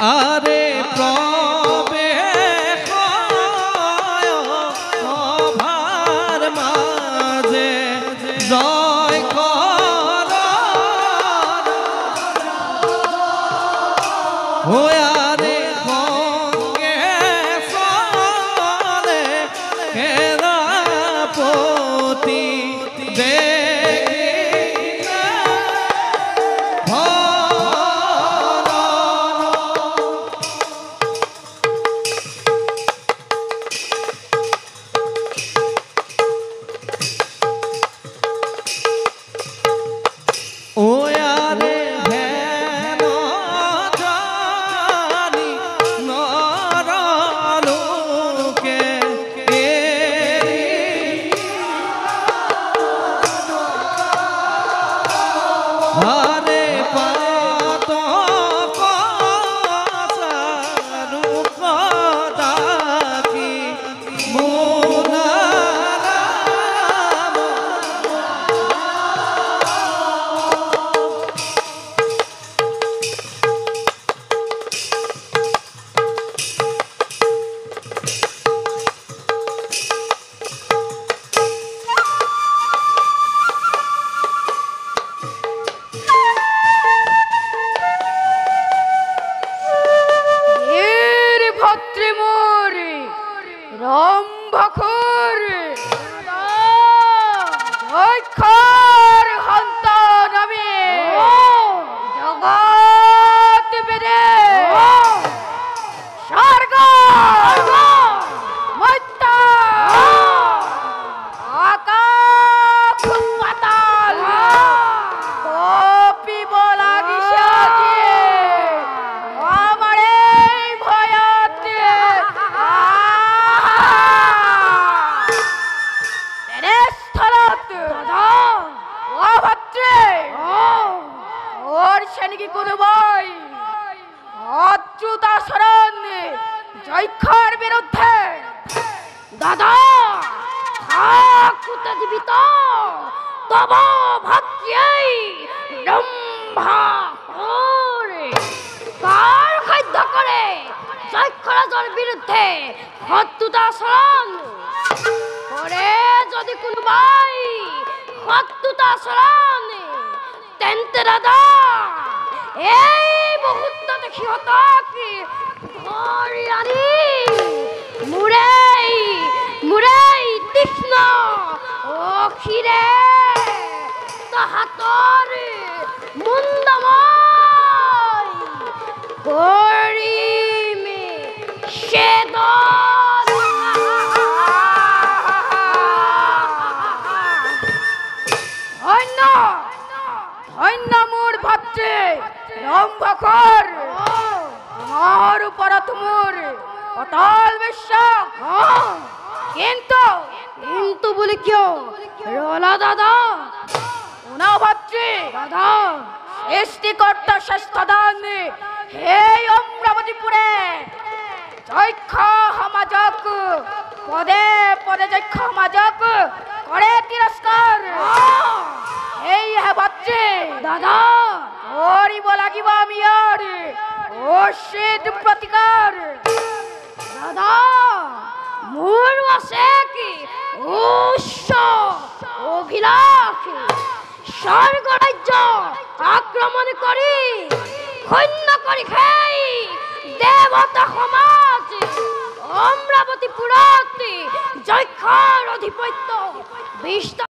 আরে প্রবে ভার মাঝে জয় কর আরে ভঙ্গে ফলে কেরাপতি দে হরে পাত কি রম্ভখুর জয়ক্ষর হন্ত নবী জগৎ বেদে স্বর্গ মর্ত্য আকাশ পাতাল কপিব লাগিছে আমারে ভয়তে কি কোনো ভাই অচ্যুতাচরণ জয়ক্ষর বিরুদ্ধে দাদা থাকুতে জীবিত তব ভাগ্যেই রম্ভা কার খাদ্য করে জয়ক্ষরাজের বিরুদ্ধে অচ্যুতাচরণ করে যদি কোনো ভাই অচ্যুতাচরণ তেন্তে দাদা এই মুহূর্তে দেখি হতাকি ধরি আনি মুরেই মুরেই তীক্ষ্ণ অখিরে তাহাতর মুন্ডময় করিমে সেদন ধন্য মোর ভাতৃ রম্ভখুর তোমার উপর তোমার অতল বিশ্বাস কিন্তু কিন্তু বলে কেউ রলা দাদা ওনা ভাতৃ দাদা সৃষ্টিকর্তা শ্রেষ্ঠদান হে অমরাবতীপুরে যক্ষ সমাজক পদে পদে যক্ষ সমাজক করে তিরস্কার এই হে ভাতৃ দাদা করিব লাগিব আমি আর অশিত প্রতিকার দাদা মোর আছে কি উচ্চ অভিলাষ স্বর্গ রাজ্য আক্রমণ করি খৈন্য করি খাই দেবতা সমাজ অমরাবতীপুরত যক্ষর আধিপত্য বিস্তার